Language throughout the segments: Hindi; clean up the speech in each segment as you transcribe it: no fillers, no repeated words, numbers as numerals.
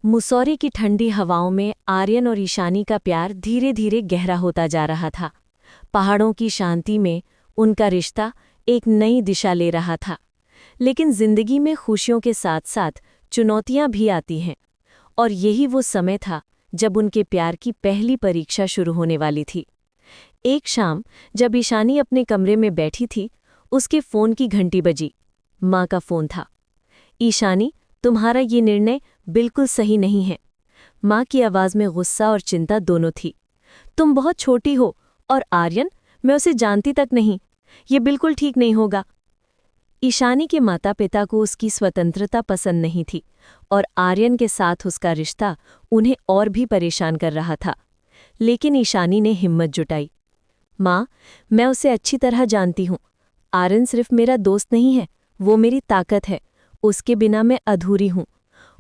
मुसौरी की ठंडी हवाओं में आर्यन और ईशानी का प्यार धीरे धीरे गहरा होता जा रहा था। पहाड़ों की शांति में उनका रिश्ता एक नई दिशा ले रहा था। लेकिन जिंदगी में खुशियों के साथ साथ चुनौतियां भी आती हैं, और यही वो समय था जब उनके प्यार की पहली परीक्षा शुरू होने वाली थी। एक शाम जब ईशानी अपने कमरे में बैठी थी, उसके फ़ोन की घंटी बजी। माँ का फ़ोन था। ईशानी, तुम्हारा ये निर्णय बिल्कुल सही नहीं है। माँ की आवाज़ में गुस्सा और चिंता दोनों थी। तुम बहुत छोटी हो, और आर्यन, मैं उसे जानती तक नहीं। ये बिल्कुल ठीक नहीं होगा। ईशानी के माता पिता को उसकी स्वतंत्रता पसंद नहीं थी, और आर्यन के साथ उसका रिश्ता उन्हें और भी परेशान कर रहा था। लेकिन ईशानी ने हिम्मत जुटाई। माँ, मैं उसे अच्छी तरह जानती हूँ। आर्यन सिर्फ मेरा दोस्त नहीं है, वो मेरी ताकत है। उसके बिना मैं अधूरी हूँ,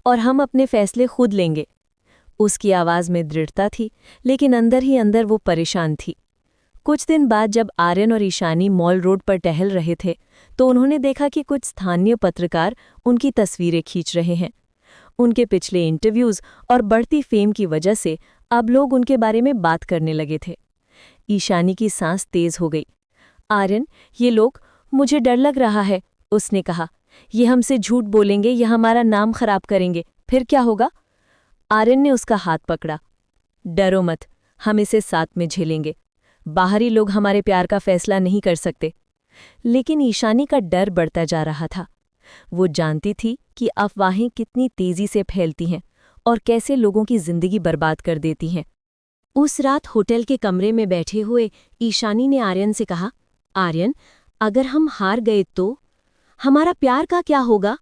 और हम अपने फैसले खुद लेंगे। उसकी आवाज़ में दृढ़ता थी, लेकिन अंदर ही अंदर वो परेशान थी। कुछ दिन बाद जब आर्यन और ईशानी मॉल रोड पर टहल रहे थे, तो उन्होंने देखा कि कुछ स्थानीय पत्रकार उनकी तस्वीरें खींच रहे हैं। उनके पिछले इंटरव्यूज़ और बढ़ती फेम की वजह से अब लोग उनके बारे में बात करने लगे थे। ईशानी की सांस तेज हो गई। आर्यन, ये लोग, मुझे डर लग रहा है, उसने कहा। ये हमसे झूठ बोलेंगे या हमारा नाम खराब करेंगे, फिर क्या होगा? आर्यन ने उसका हाथ पकड़ा। डरो मत, हम इसे साथ में झेलेंगे। बाहरी लोग हमारे प्यार का फैसला नहीं कर सकते। लेकिन ईशानी का डर बढ़ता जा रहा था। वो जानती थी कि अफवाहें कितनी तेजी से फैलती हैं और कैसे लोगों की जिंदगी बर्बाद कर देती हैं। उस रात होटल के कमरे में बैठे हुए ईशानी ने आर्यन से कहा, आर्यन, अगर हम हार गए तो हमारा प्यार का क्या होगा?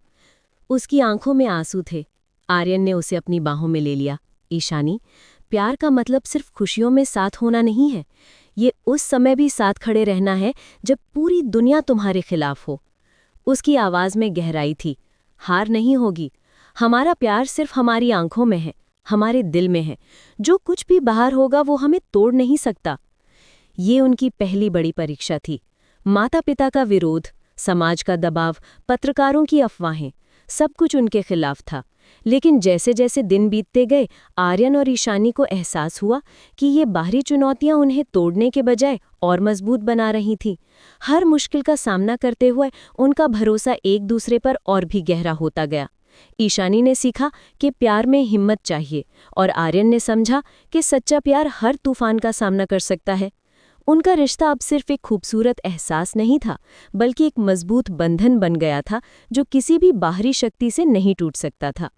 उसकी आंखों में आंसू थे। आर्यन ने उसे अपनी बाहों में ले लिया। ईशानी, प्यार का मतलब सिर्फ खुशियों में साथ होना नहीं है। ये उस समय भी साथ खड़े रहना है जब पूरी दुनिया तुम्हारे खिलाफ हो। उसकी आवाज़ में गहराई थी। हार नहीं होगी। हमारा प्यार सिर्फ हमारी आंखों में है, हमारे दिल में है। जो कुछ भी बाहर होगा वो हमें तोड़ नहीं सकता। ये उनकी पहली बड़ी परीक्षा थी। माता पिता का विरोध, समाज का दबाव, पत्रकारों की अफवाहें, सब कुछ उनके खिलाफ था। लेकिन जैसे जैसे दिन बीतते गए, आर्यन और ईशानी को एहसास हुआ कि ये बाहरी चुनौतियां उन्हें तोड़ने के बजाय और मजबूत बना रही थीं। हर मुश्किल का सामना करते हुए उनका भरोसा एक दूसरे पर और भी गहरा होता गया। ईशानी ने सीखा कि प्यार में हिम्मत चाहिए, और आर्यन ने समझा कि सच्चा प्यार हर तूफान का सामना कर सकता है। उनका रिश्ता अब सिर्फ एक खूबसूरत एहसास नहीं था, बल्कि एक मजबूत बंधन बन गया था जो किसी भी बाहरी शक्ति से नहीं टूट सकता था।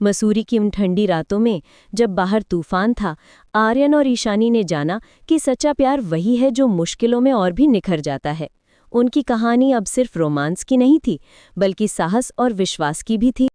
मसूरी की उन ठंडी रातों में जब बाहर तूफान था, आर्यन और ईशानी ने जाना कि सच्चा प्यार वही है जो मुश्किलों में और भी निखर जाता है। उनकी कहानी अब सिर्फ रोमांस की नहीं थी, बल्कि साहस और विश्वास की भी थी।